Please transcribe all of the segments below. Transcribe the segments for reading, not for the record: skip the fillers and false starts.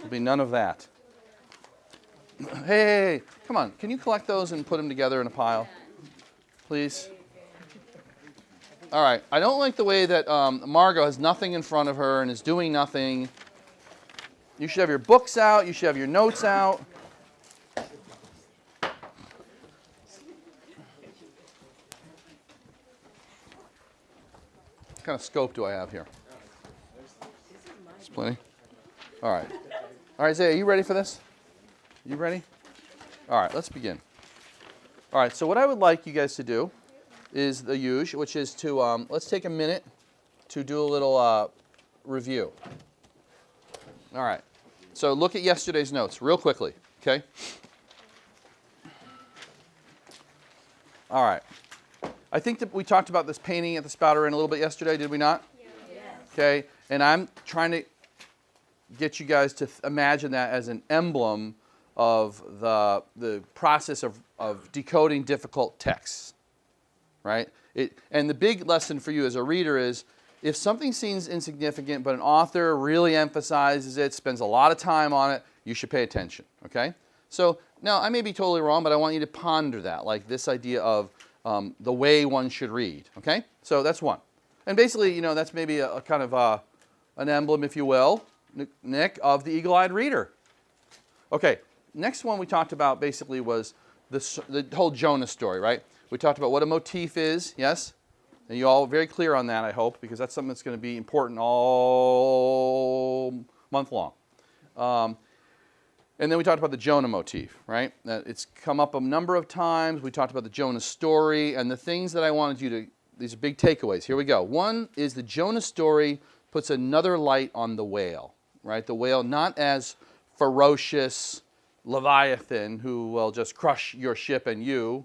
There'll be none of that. Hey, come on. Can you collect those and put them together in a pile? Please? All right. I don't like the way that Margot has nothing in front of her and is doing nothing. You should have your books out. You should have your notes out. What kind of scope do I have here? It's plenty. All right. All right, Isaiah, are you ready for this? You ready? All right, let's begin. All right, so what I would like you guys to do is the usual, which is to, let's take a minute to do a little review. All right, so look at yesterday's notes real quickly, okay? All right. I think that we talked about this painting at the Spouter Inn a little bit yesterday, did we not? Yes. Okay, and I'm trying to get you guys to imagine that as an emblem of the process of decoding difficult texts, right? And the big lesson for you as a reader is if something seems insignificant but an author really emphasizes it, spends a lot of time on it, you should pay attention, okay? So now I may be totally wrong, but I want you to ponder that, like this idea of the way one should read, okay? So that's one. And basically, that's maybe a kind of an emblem, if you will, Nick, of the eagle-eyed reader. Okay. Next one we talked about basically was the whole Jonah story, right? We talked about what a motif is, yes? And you all very clear on that, I hope, because that's something that's going to be important all month long. And then we talked about the Jonah motif, right? It's come up a number of times. We talked about the Jonah story and the things that I wanted you to, these are big takeaways. Here we go. One is the Jonah story puts another light on the whale, right? The whale not as ferocious Leviathan who will just crush your ship and you,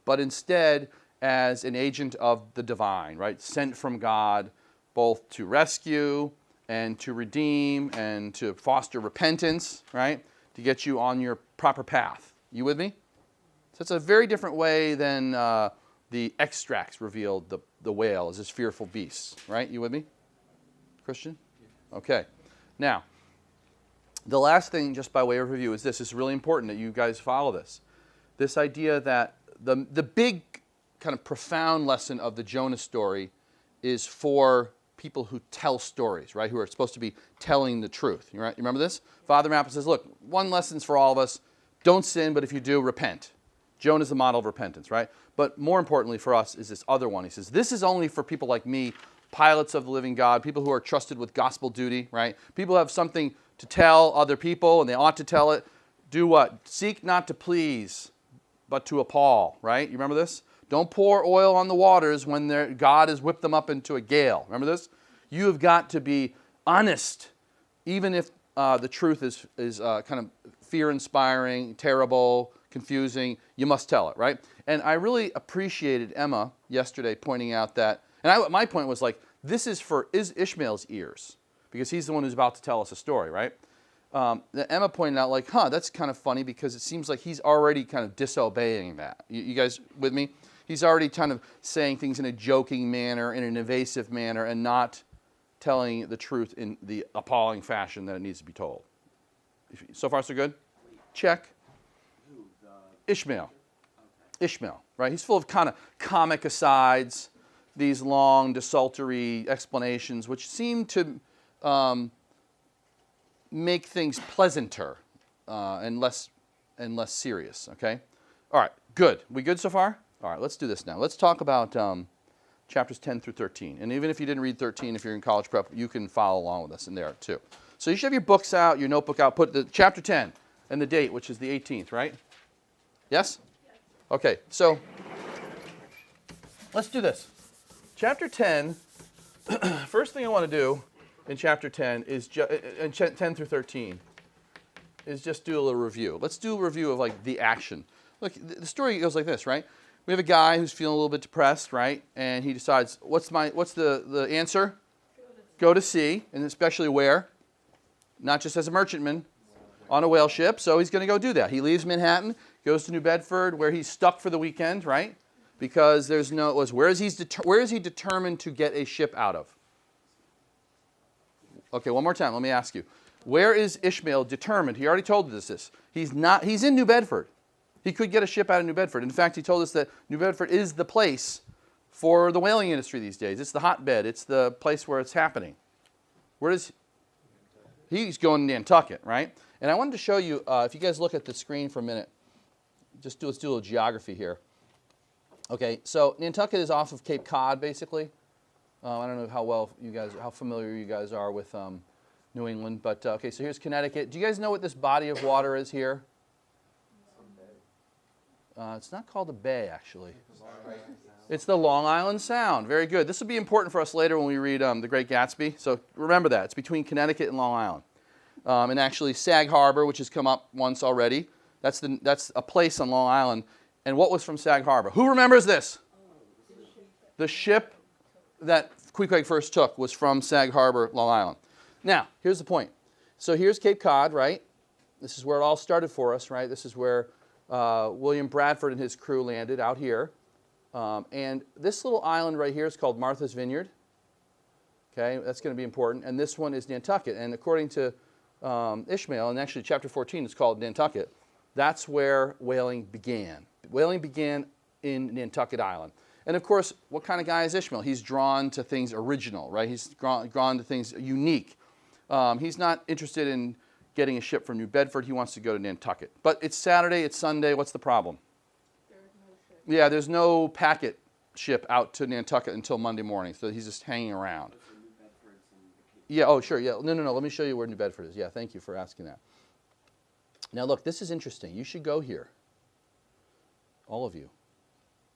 but instead as an agent of the divine, right? Sent from God both to rescue and to redeem and to foster repentance, right? To get you on your proper path. You with me? So it's a very different way than the extracts revealed the whale as this fearful beast, right? You with me? Christian? Okay. Now, the last thing, just by way of review, is this. It's really important that you guys follow this. This idea that the big kind of profound lesson of the Jonah story is for people who tell stories, right? Who are supposed to be telling the truth. You remember this? Father Mappa says, look, one lesson's for all of us. Don't sin, but if you do, repent. Jonah's the model of repentance, right? But more importantly for us is this other one. He says, this is only for people like me, pilots of the living God, people who are trusted with gospel duty, right? People who have something to tell other people, and they ought to tell it. Do what? Seek not to please, but to appall, right? You remember this? Don't pour oil on the waters when God has whipped them up into a gale. Remember this? You have got to be honest, even if the truth is kind of fear-inspiring, terrible, confusing. You must tell it, right? And I really appreciated Emma yesterday pointing out that, and my point was like, this is for Ishmael's ears, because he's the one who's about to tell us a story, right? Emma pointed out, like, that's kind of funny because it seems like he's already kind of disobeying that. You guys with me? He's already kind of saying things in a joking manner, in an evasive manner, and not telling the truth in the appalling fashion that it needs to be told. So far, so good? Check. Ishmael. Ishmael, right? He's full of kind of comic asides, these long, desultory explanations, which seem to make things pleasanter and less serious, okay? All right, good. We good so far? All right, let's do this now. Let's talk about chapters 10 through 13. And even if you didn't read 13, if you're in college prep, you can follow along with us in there too. So you should have your books out, your notebook out. Put the chapter 10 and the date, which is the 18th, right? Yes? Okay, so let's do this. Chapter 10, first thing I want to do in chapter 10 is 10 through 13 is just do a little review. Let's do a review of like the action. Look, the story goes like this, right? We have a guy who's feeling a little bit depressed, right? And he decides, what's the answer? Go to sea, and especially where? Not just as a merchantman, on a whale ship. So he's going to go do that. He leaves Manhattan, goes to New Bedford, where he's stuck for the weekend, right? Because where is he determined to get a ship out of? Okay, one more time. Let me ask you. Where is Ishmael determined? He already told us this. He's in New Bedford. He could get a ship out of New Bedford. In fact, he told us that New Bedford is the place for the whaling industry these days. It's the hotbed. It's the place where it's happening. Where is he's going to Nantucket, right? And I wanted to show you, if you guys look at the screen for a minute, let's do a little geography here. Okay, so Nantucket is off of Cape Cod, basically. I don't know how familiar you guys are with New England, but okay, so here's Connecticut. Do you guys know what this body of water is here? It's not called a bay, actually. It's the Long Island Sound. Very good. This will be important for us later when we read The Great Gatsby. So remember that. It's between Connecticut and Long Island. And actually, Sag Harbor, which has come up once already, that's a place on Long Island. And what was from Sag Harbor? Who remembers this? The ship that Queequeg first took was from Sag Harbor, Long Island. Now, here's the point. So here's Cape Cod, right? This is where it all started for us, right? This is where William Bradford and his crew landed out here. And this little island right here is called Martha's Vineyard. Okay, that's going to be important. And this one is Nantucket. And according to Ishmael, and actually chapter 14 is called Nantucket, that's where whaling began. Whaling began in Nantucket Island. And of course, what kind of guy is Ishmael? He's drawn to things original, right? He's drawn to things unique. He's not interested in getting a ship from New Bedford. He wants to go to Nantucket. But it's Saturday, it's Sunday. What's the problem? There's no ship. Yeah, there's no packet ship out to Nantucket until Monday morning. So he's just hanging around. Yeah, oh, sure. Yeah, no. Let me show you where New Bedford is. Yeah, thank you for asking that. Now, look, this is interesting. You should go here. All of you.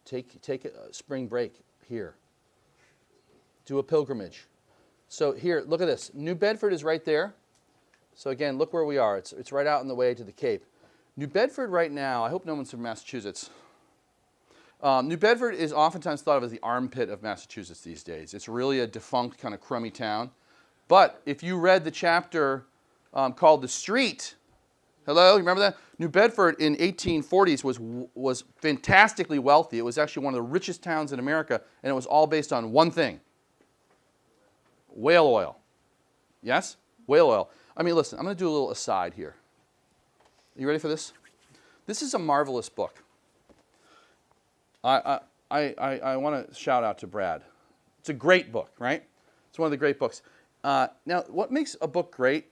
Take a spring break here. Do a pilgrimage. So here, look at this. New Bedford is right there. So again, look where we are. It's right out on the way to the Cape. New Bedford right now, I hope no one's from Massachusetts. New Bedford is oftentimes thought of as the armpit of Massachusetts these days. It's really a defunct kind of crummy town. But if you read the chapter called The Street, hello, you remember that? New Bedford in 1840s was fantastically wealthy. It was actually one of the richest towns in America, and it was all based on one thing. Whale oil. Yes? Whale oil. I mean, listen, I'm going to do a little aside here. You ready for this? This is a marvelous book. I want to shout out to Brad. It's a great book, right? It's one of the great books. Now, what makes a book great,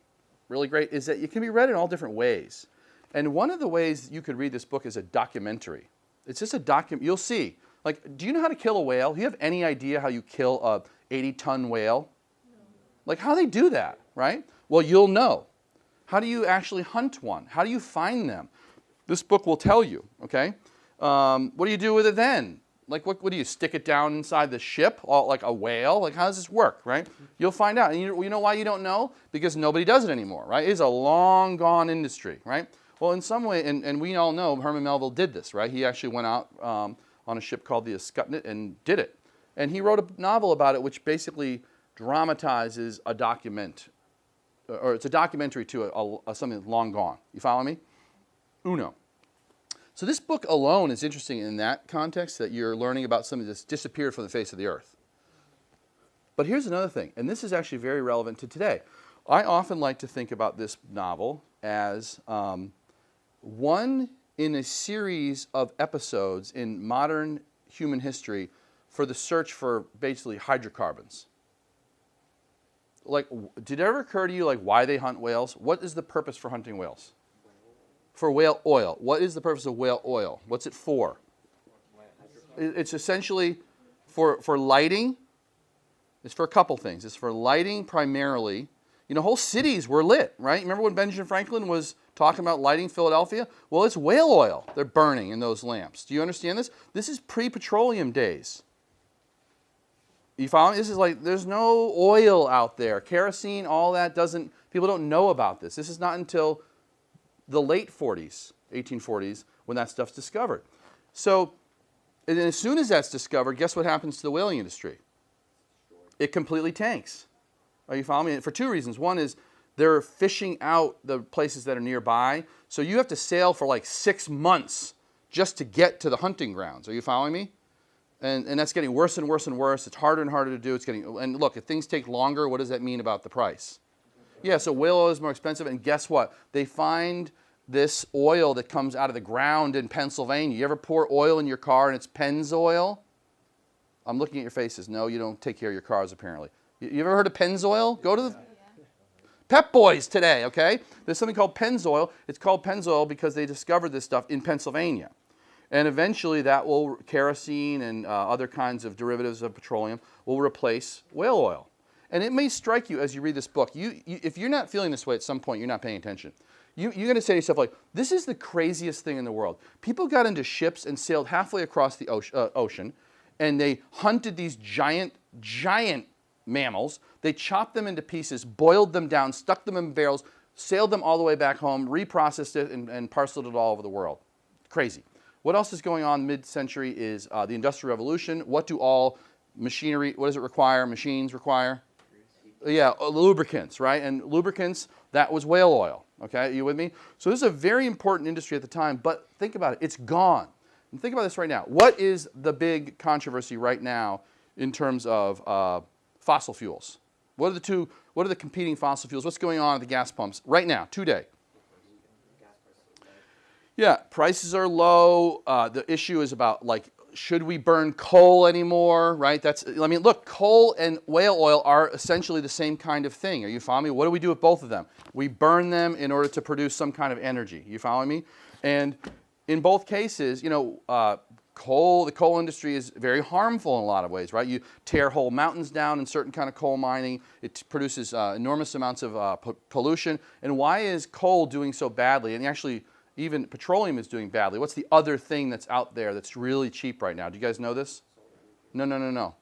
really great, is that it can be read in all different ways. And one of the ways you could read this book is a documentary. It's just a document. You'll see. Like, do you know how to kill a whale? Do you have any idea how you kill a 80-ton whale? No. Like, how they do that, right? Well, you'll know. How do you actually hunt one? How do you find them? This book will tell you, okay? What do you do with it then? Like, what do you stick it down inside the ship, like a whale? Like, how does this work, right? You'll find out. And you know why you don't know? Because nobody does it anymore, right? It's a long gone industry, right? Well, in some way, and we all know Herman Melville did this, right? He actually went out on a ship called the Escutnut and did it. And he wrote a novel about it which basically dramatizes a document, or it's a documentary to something that's long gone. You follow me? Uno. So this book alone is interesting in that context, that you're learning about something that's disappeared from the face of the earth. But here's another thing, and this is actually very relevant to today. I often like to think about this novel as one in a series of episodes in modern human history for the search for basically hydrocarbons. Like, did it ever occur to you, like, why they hunt whales? What is the purpose for hunting whales? For whale oil. What is the purpose of whale oil? What's it for? It's essentially for lighting. It's for a couple things. It's for lighting primarily. You know, whole cities were lit, right? Remember when Benjamin Franklin was talking about lighting Philadelphia? Well, it's whale oil they're burning in those lamps. Do you understand this? This is pre-petroleum days. You follow me? This is like, there's no oil out there. Kerosene, all that people don't know about this. This is not until the late 40s, 1840s, when that stuff's discovered. So, and then as soon as that's discovered, guess what happens to the whaling industry? It completely tanks. Are you following me? For two reasons. One is they're fishing out the places that are nearby. So you have to sail for like 6 months just to get to the hunting grounds. Are you following me? And that's getting worse and worse and worse. It's harder and harder to do. And look, if things take longer, what does that mean about the price? Yeah, so whale oil is more expensive, and guess what? They find this oil that comes out of the ground in Pennsylvania. You ever pour oil in your car and it's Pennzoil? I'm looking at your faces. No, you don't take care of your cars, apparently. You ever heard of Pennzoil? Go to the Pep Boys today, okay? There's something called Pennzoil. It's called Pennzoil because they discovered this stuff in Pennsylvania. And eventually that will, kerosene and other kinds of derivatives of petroleum will replace whale oil. And it may strike you as you read this book, if you're not feeling this way at some point, you're not paying attention. You're going to say to yourself, like, this is the craziest thing in the world. People got into ships and sailed halfway across the ocean, and they hunted these giant mammals. They chopped them into pieces, boiled them down, stuck them in barrels, sailed them all the way back home, reprocessed it, and parceled it all over the world. Crazy. What else is going on mid-century is the Industrial Revolution. What do all machinery, what does it require? Machines require? Yeah, lubricants, right? And lubricants, that was whale oil. Okay, are you with me? So this is a very important industry at the time, but think about it. It's gone. And think about this right now. What is the big controversy right now in terms of fossil fuels? What are the competing fossil fuels? What's going on at the gas pumps right now, today? Yeah, prices are low. The issue is about, like, should we burn coal anymore, right? I mean, look, coal and whale oil are essentially the same kind of thing. Are you following me? What do we do with both of them? We burn them in order to produce some kind of energy. You following me? And in both cases, you know, the coal industry is very harmful in a lot of ways, right? You tear whole mountains down in certain kind of coal mining. It produces enormous amounts of pollution. And why is coal doing so badly? And actually, even petroleum is doing badly. What's the other thing that's out there that's really cheap right now? Do you guys know this? No.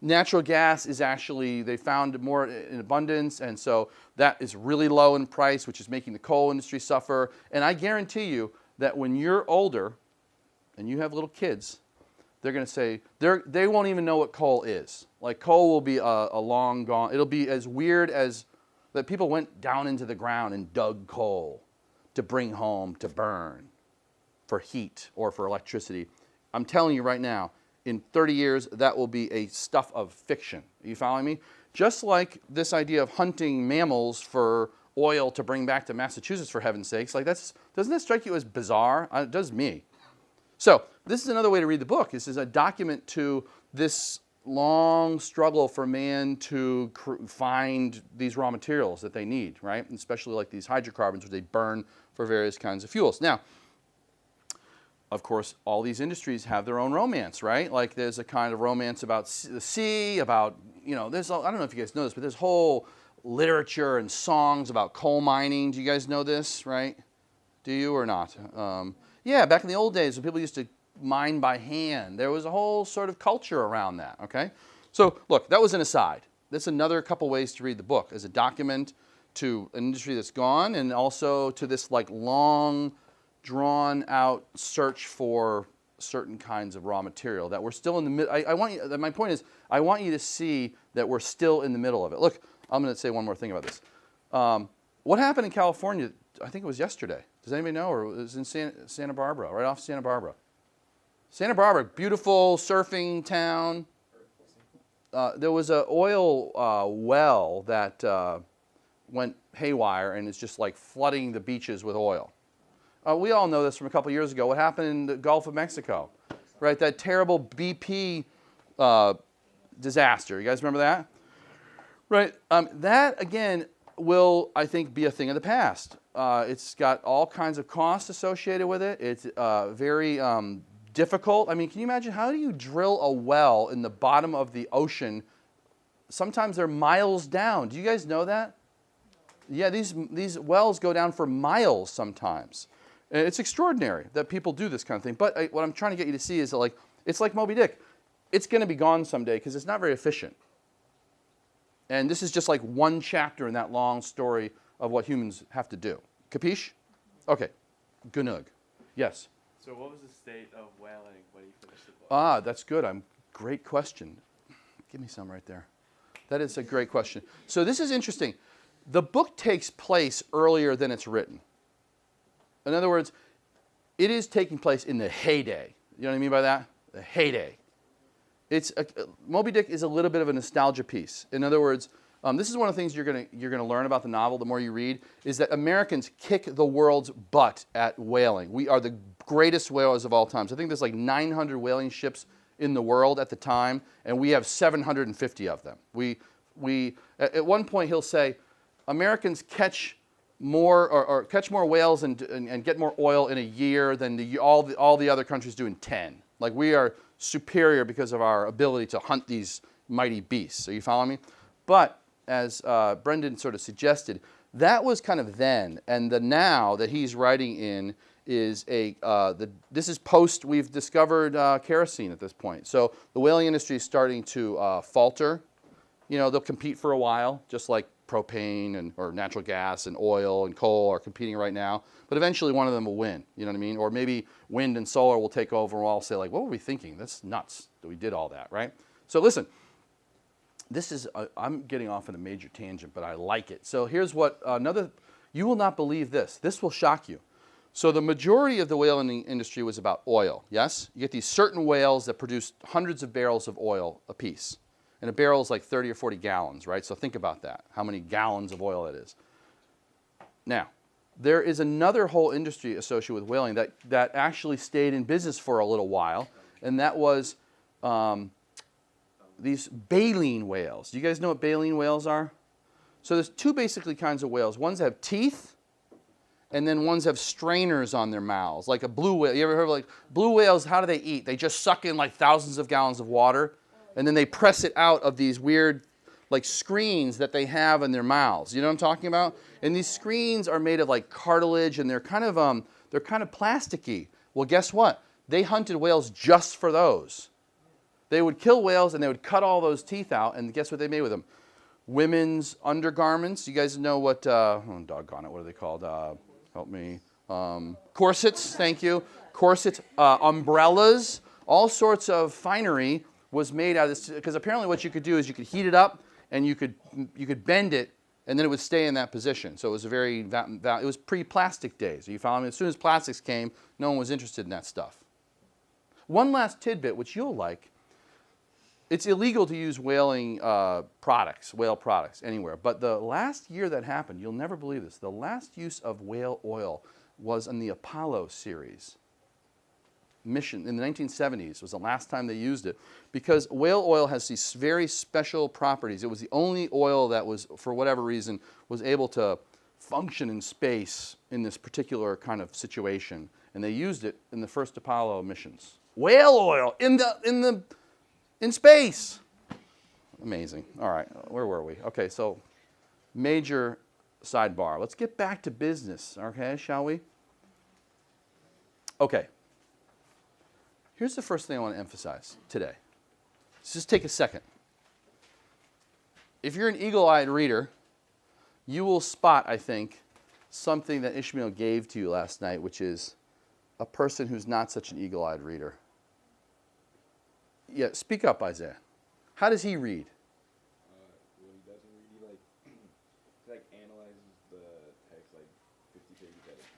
Natural gas is actually, they found more in abundance, and so that is really low in price, which is making the coal industry suffer. And I guarantee you that when you're older and you have little kids, they're going to say, they won't even know what coal is. Like, coal will be a long gone, it'll be as weird as that people went down into the ground and dug coal to bring home to burn for heat or for electricity. I'm telling you right now, in 30 years, that will be a stuff of fiction. Are you following me? Just like this idea of hunting mammals for oil to bring back to Massachusetts, for heaven's sakes. Like, doesn't that strike you as bizarre? It does me. So this is another way to read the book. This is a document to this long struggle for man to find these raw materials that they need, right? And especially like these hydrocarbons, which they burn for various kinds of fuels. Now, of course, all these industries have their own romance, right? Like, there's a kind of romance about the sea, about, you know, I don't know if you guys know this, but there's whole literature and songs about coal mining. Do you guys know this, right? Do you or not? Yeah, back in the old days when people used to mine by hand, there was a whole sort of culture around that, okay? So, look, that was an aside. That's another couple ways to read the book, as a document to an industry that's gone, and also to this, like, long, drawn-out search for certain kinds of raw material that we're still in the middle. My point is, I want you to see that we're still in the middle of it. Look, I'm going to say one more thing about this. What happened in California, I think it was yesterday. Does anybody know? Or it was in Santa Barbara, right off Santa Barbara. Santa Barbara, beautiful surfing town. There was an oil well that went haywire, and it's just like flooding the beaches with oil. We all know this from a couple years ago. What happened in the Gulf of Mexico, right? That terrible BP disaster. You guys remember that? Right. That, again, will, I think, be a thing of the past. It's got all kinds of costs associated with it. It's very difficult. I mean, can you imagine, how do you drill a well in the bottom of the ocean? Sometimes they're miles down. Do you guys know that? Yeah, these wells go down for miles sometimes. It's extraordinary that people do this kind of thing. But what I'm trying to get you to see is that, like, it's like Moby Dick. It's going to be gone someday because it's not very efficient. And this is just like one chapter in that long story of what humans have to do. Capiche? Okay. Glenelg. Yes? So what was the state of whaling when you finished the book? That's good. Great question. Give me some right there. That is a great question. So this is interesting. The book takes place earlier than it's written. In other words, it is taking place in the heyday. You know what I mean by that? The heyday. Moby Dick is a little bit of a nostalgia piece. In other words, this is one of the things you're gonna learn about the novel the more you read, is that Americans kick the world's butt at whaling. We are the greatest whalers of all time. So I think there's like 900 whaling ships in the world at the time, and we have 750 of them. We at one point he'll say, Americans catch more or catch more whales and get more oil in a year than all the other countries do in 10. Like, we are superior because of our ability to hunt these mighty beasts. So you follow me? But as Brendan sort of suggested, that was kind of then, and the now that he's writing in is this is post, we've discovered kerosene at this point. So the whaling industry is starting to falter. You know, they'll compete for a while, just like propane or natural gas and oil and coal are competing right now. But eventually one of them will win, you know what I mean? Or maybe wind and solar will take over and we'll all say, like, what were we thinking? That's nuts that we did all that, right? So listen, this is, I'm getting off on a major tangent, but I like it. So here's what you will not believe this. This will shock you. So the majority of the whaling industry was about oil, yes? You get these certain whales that produce hundreds of barrels of oil apiece. And a barrel is like 30 or 40 gallons, right? So think about that, how many gallons of oil it is. Now, there is another whole industry associated with whaling that actually stayed in business for a little while, and that was these baleen whales. Do you guys know what baleen whales are? So there's two basically kinds of whales. Ones have teeth, and then ones have strainers on their mouths, like a blue whale. You ever heard of, like, blue whales, how do they eat? They just suck in like thousands of gallons of water, and then they press it out of these weird, like, screens that they have in their mouths. You know what I'm talking about? And these screens are made of like cartilage, and they're kind of plasticky. Well, guess what? They hunted whales just for those. They would kill whales and they would cut all those teeth out, and guess what they made with them? Women's undergarments. You guys know what? Oh, doggone it! What are they called? Help me. Corsets. Thank you. Corsets. Umbrellas. All sorts of finery was made out of this, because apparently what you could do is you could heat it up and you could bend it, and then it would stay in that position. So it was it was pre-plastic days. Are you following me? As soon as plastics came, no one was interested in that stuff. One last tidbit, which you'll like. It's illegal to use whaling products, whale products anywhere. But the last year that happened, you'll never believe this, the last use of whale oil was in the Apollo series. Mission in the 1970s was the last time they used it, because whale oil has these very special properties. It was the only oil that was, for whatever reason, was able to function in space in this particular kind of situation, and they used it in the first Apollo missions. Whale oil in space. Amazing. All right, where were we? Okay, so major sidebar. Let's get back to business, okay, shall we? Okay. Here's the first thing I want to emphasize today. Let's just take a second. If you're an eagle-eyed reader, you will spot, I think, something that Ishmael gave to you last night, which is a person who's not such an eagle-eyed reader. Yeah, speak up, Isaiah. How does he read? When he doesn't read, he analyzes the text like 50 pages at a time.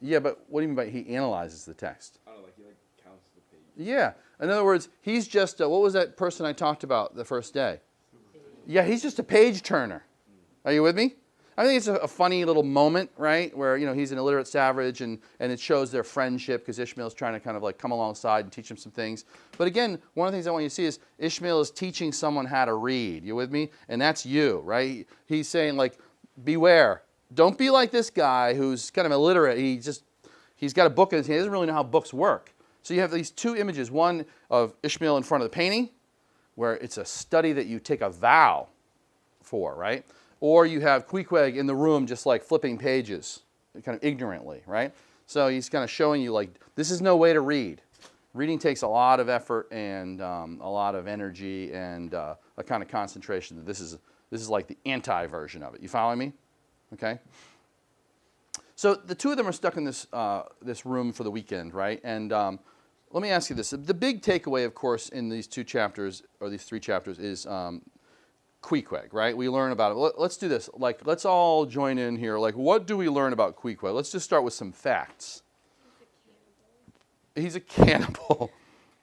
Yeah, but what do you mean by he analyzes the text? I don't know, he counts the pages. Yeah. In other words, he's just, what was that person I talked about the first day? Yeah, he's just a page turner. Are you with me? I think it's a funny little moment, right, where, he's an illiterate savage, and it shows their friendship, because Ishmael's trying to kind of like come alongside and teach him some things. But again, one of the things I want you to see is Ishmael is teaching someone how to read. You with me? And that's you, right? He's saying, like, beware. Don't be like this guy who's kind of illiterate. He's got a book in his hand. He doesn't really know how books work. So you have these two images, one of Ishmael in front of the painting, where it's a study that you take a vow for, right? Or you have Queequeg in the room just like flipping pages, kind of ignorantly, right? So he's kind of showing you, like, this is no way to read. Reading takes a lot of effort and a lot of energy and a kind of concentration. This is like the anti-version of it. You following me? Okay? So the two of them are stuck in this room for the weekend, right? And let me ask you this. The big takeaway, of course, in these two chapters, or these three chapters, is Queequeg, right? We learn about it. Let's do this. Like, let's all join in here. Like, what do we learn about Queequeg? Let's just start with some facts. He's a cannibal.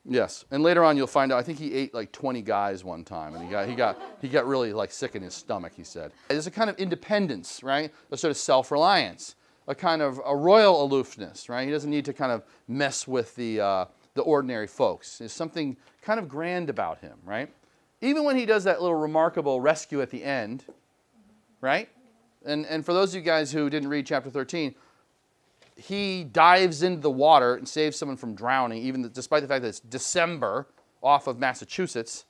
Yes, and later on you'll find out. I think he ate like 20 guys one time, and he got really like sick in his stomach. He said there's a kind of independence, right? A sort of self-reliance, a kind of a royal aloofness, right? He doesn't need to kind of mess with the ordinary folks. There's something kind of grand about him, right? Even when he does that little remarkable rescue at the end, right? And for those of you guys who didn't read chapter 13. He dives into the water and saves someone from drowning, despite the fact that it's December off of Massachusetts,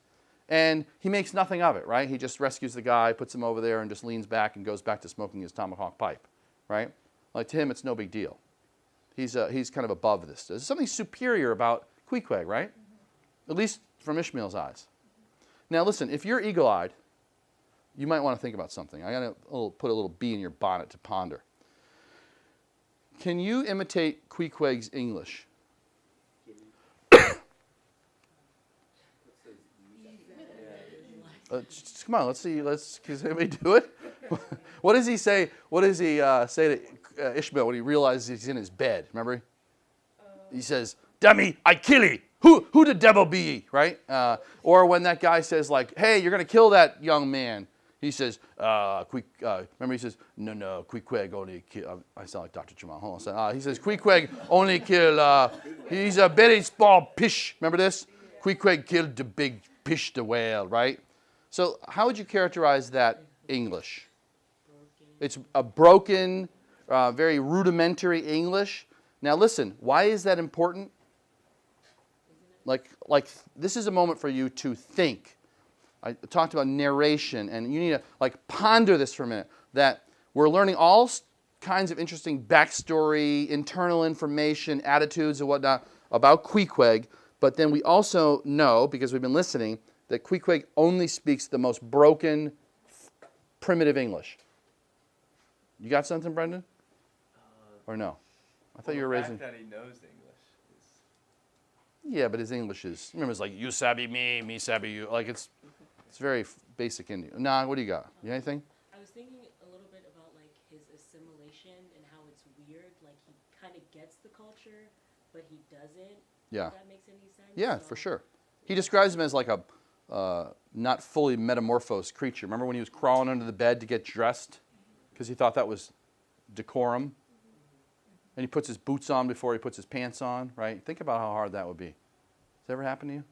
and he makes nothing of it, right? He just rescues the guy, puts him over there, and just leans back and goes back to smoking his tomahawk pipe, right? Like, to him, it's no big deal. He's kind of above this. There's something superior about Queequeg, right? At least from Ishmael's eyes. Now, listen, if you're eagle-eyed, you might want to think about something. I got to put a little bee in your bonnet to ponder. Can you imitate Queequeg's English? Come on, let's see. Can anybody do it? What does he say? What does he say to Ishmael when he realizes he's in his bed? Remember? He says, "Dummy, I kill ye. Who the devil be ye?" Right? Or when that guy says, like, "Hey, you're going to kill that young man." He says, remember he says, no, Queequeg only kill, I sound like Dr. Jamal. Hold on. He says, Queequeg only kill, he's a very small fish. Remember this? Queequeg killed the big fish, the whale, right? So how would you characterize that English? It's a broken, very rudimentary English. Now listen, why is that important? Like this is a moment for you to think. I talked about narration, and you need to like ponder this for a minute, that we're learning all kinds of interesting backstory, internal information, attitudes and whatnot about Queequeg, but then we also know, because we've been listening, that Queequeg only speaks the most broken, primitive English. You got something, Brendan? Or no? I thought you were raising... The fact that he knows English is... Yeah, but his English is... Remember, it's like, you sabi me sabi you. Like, it's very basic Indian. Nah, what do you got? You got anything? I was thinking a little bit about like his assimilation and how it's weird. Like he kind of gets the culture, but he doesn't. Yeah. If that makes any sense. Yeah, for sure. He describes him as like a not fully metamorphosed creature. Remember when he was crawling under the bed to get dressed because he thought that was decorum? And he puts his boots on before he puts his pants on, right? Think about how hard that would be. Has that ever happened to you?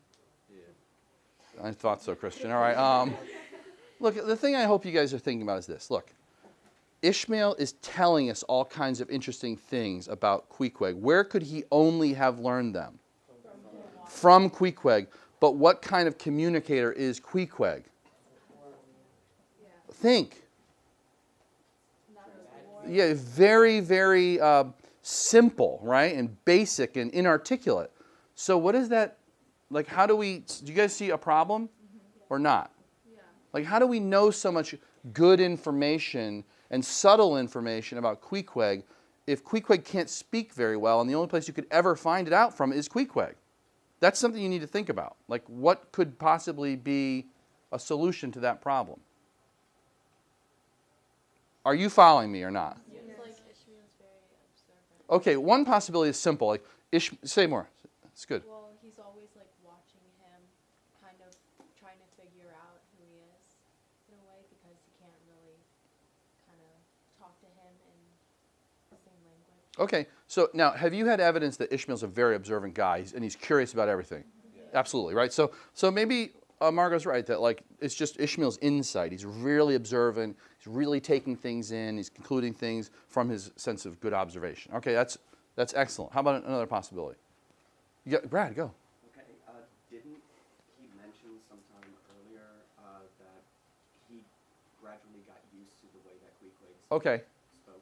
I thought so, Christian. All right. Look, the thing I hope you guys are thinking about is this. Look, Ishmael is telling us all kinds of interesting things about Queequeg. Where could he only have learned them? From Queequeg. But what kind of communicator is Queequeg? Think. Yeah, very, very simple, right? And basic and inarticulate. So what is that? Like, do you guys see a problem or not? Yeah. Like, how do we know so much good information and subtle information about Queequeg if Queequeg can't speak very well and the only place you could ever find it out from is Queequeg? That's something you need to think about. Like, what could possibly be a solution to that problem? Are you following me or not? Yes. Like Ishmael's very observant. Okay, one possibility is simple. Like, say more. It's good. Well, he's always like watching him, kind of trying to figure out who he is in a way because he can't really kind of talk to him in the same language. Okay, so now have you had evidence that Ishmael's a very observant guy and he's curious about everything? Yeah. Absolutely, right? So maybe Margot's right that like it's just Ishmael's insight. He's really observant. He's really taking things in. He's concluding things from his sense of good observation. Okay, that's excellent. How about another possibility? Brad, go. Okay, didn't he mention sometime earlier that he gradually got used to the way that Queequeg spoke?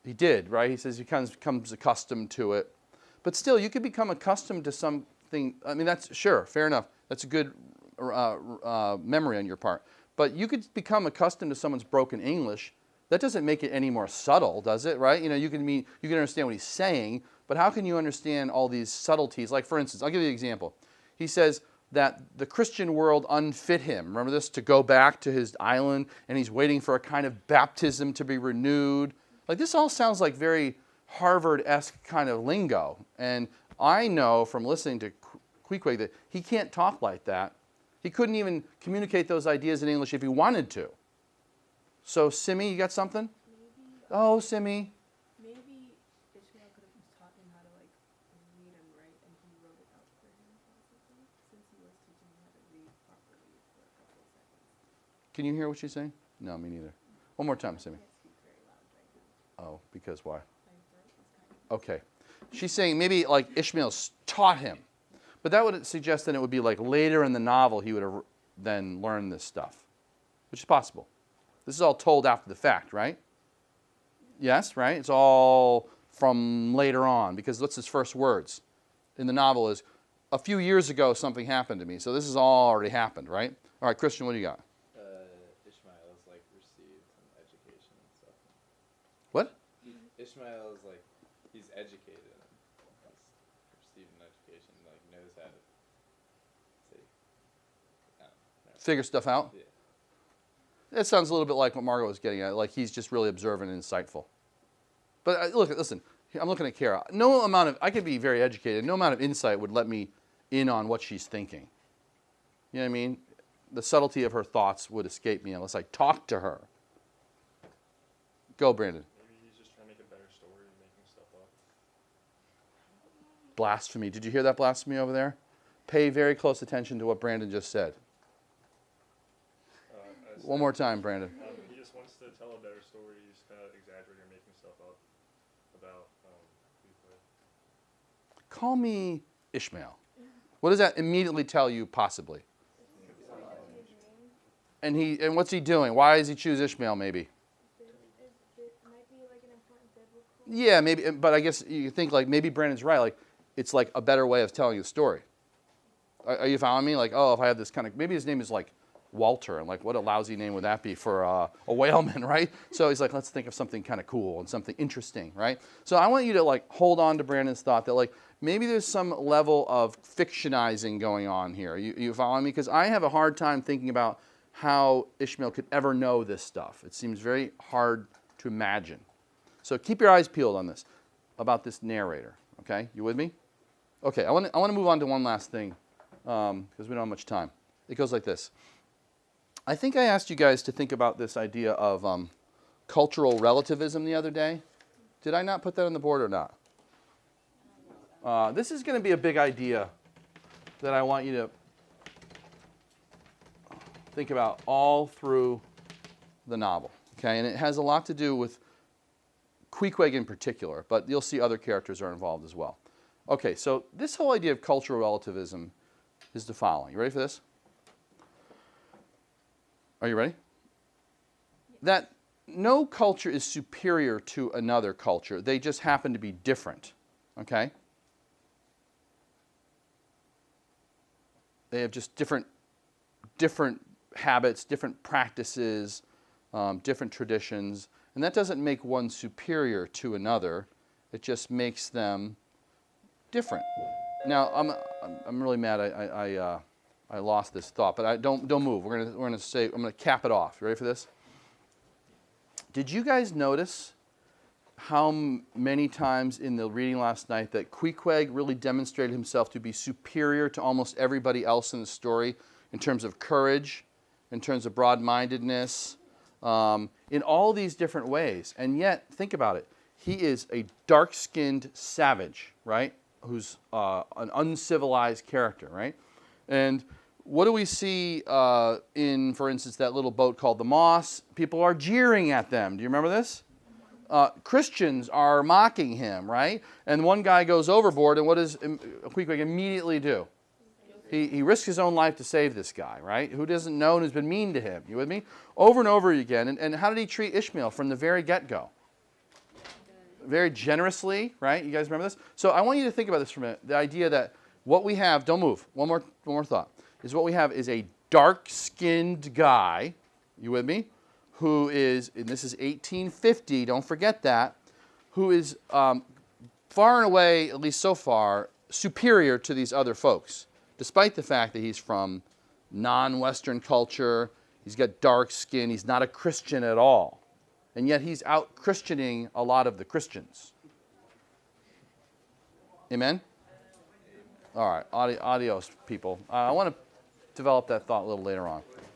He did, right? He says he becomes accustomed to it. But still, you could become accustomed to something. I mean, that's sure, fair enough. That's a good memory on your part. But you could become accustomed to someone's broken English. That doesn't make it any more subtle, does it? Right? You know, you can understand what he's saying. But how can you understand all these subtleties? Like, for instance, I'll give you an example. He says that the Christian world unfit him. Remember this? To go back to his island, and he's waiting for a kind of baptism to be renewed. Like, this all sounds like very Harvard-esque kind of lingo. And I know from listening to Queequeg that he can't talk like that. He couldn't even communicate those ideas in English if he wanted to. So, Simi, you got something? Maybe, Oh, Simi. maybe Ishmael could have taught him how to like read and write, and he wrote it out for him possibly, since he was teaching him how to read properly for a couple of seconds. Can you hear what she's saying? No, me neither. One more time, I Simi. can't speak very loud right now. Oh, because why? My throat is kind of. Okay. She's saying maybe like Ishmael taught him. But that would suggest that it would be like later in the novel he would have then learned this stuff, which is possible. This is all told after the fact, right? Yes, right? It's all from later on, because what's his first words in the novel is, a few years ago something happened to me. So this has all already happened, right? All right, Christian, what do you got? Ishmael is like received some education and stuff. What? Ishmael is like, he's educated and he's received an education, like knows how to say, Figure stuff out? Yeah. That sounds a little bit like what Margot was getting at, like he's just really observant and insightful. But listen, I'm looking at Kara. I could be very educated. No amount of insight would let me in on what she's thinking. You know what I mean? The subtlety of her thoughts would escape me unless I talked to her. Go, Brandon. Maybe he's just trying to make a better story and making stuff up. Blasphemy. Did you hear that blasphemy over there? Pay very close attention to what Brandon just said. One more time, Brandon. He just wants to tell a better story. He's kind of exaggerating or making stuff up about Queequeg. Call me Ishmael. What does that immediately tell you, possibly? And what's he doing? Why does he choose Ishmael, maybe? It might be like an important biblical. Yeah, maybe, but I guess you think like maybe Brandon's right. Like it's like a better way of telling the story. Are you following me? Like, oh, if I have this kind of, maybe his name is like Walter, and like what a lousy name would that be for a whaleman, right? So he's like, let's think of something kind of cool and something interesting, right? So I want you to like hold on to Brandon's thought that like maybe there's some level of fictionizing going on here. You following me? Because I have a hard time thinking about how Ishmael could ever know this stuff. It seems very hard to imagine. So keep your eyes peeled on this, about this narrator. Okay, you with me? Okay, I want to move on to one last thing because we don't have much time. It goes like this. I think I asked you guys to think about this idea of cultural relativism the other day. Did I not put that on the board or not? This is going to be a big idea that I want you to think about all through the novel. Okay, and it has a lot to do with Queequeg in particular, but you'll see other characters are involved as well. Okay, so this whole idea of cultural relativism is the following. You ready for this? Are you ready? That no culture is superior to another culture. They just happen to be different. Okay? They have just different habits, different practices, different traditions. And that doesn't make one superior to another. It just makes them different. Now, I'm really mad I lost this thought, but don't move. We're gonna say, I'm gonna cap it off. You ready for this? Did you guys notice how many times in the reading last night that Queequeg really demonstrated himself to be superior to almost everybody else in the story in terms of courage, in terms of broad-mindedness, in all these different ways? And yet, think about it. He is a dark-skinned savage, right? Who's an uncivilized character, right? And what do we see in, for instance, that little boat called the Moss? People are jeering at them. Do you remember this? Christians are mocking him, right? And one guy goes overboard, and what does Queequeg immediately do? He risks his own life to save this guy, right? Who doesn't know and has been mean to him. You with me? Over and over again. And how did he treat Ishmael from the very get-go? Very generously, right? You guys remember this? So I want you to think about this for a minute. The idea that what we have, don't move, one more thought, is what we have is a dark-skinned guy, you with me, who is, and this is 1850, don't forget that, who is far and away, at least so far, superior to these other folks, despite the fact that he's from non-Western culture, he's got dark skin, he's not a Christian at all, and yet he's out Christianing a lot of the Christians. Amen? All right, adios, people. I want to develop that thought a little later on.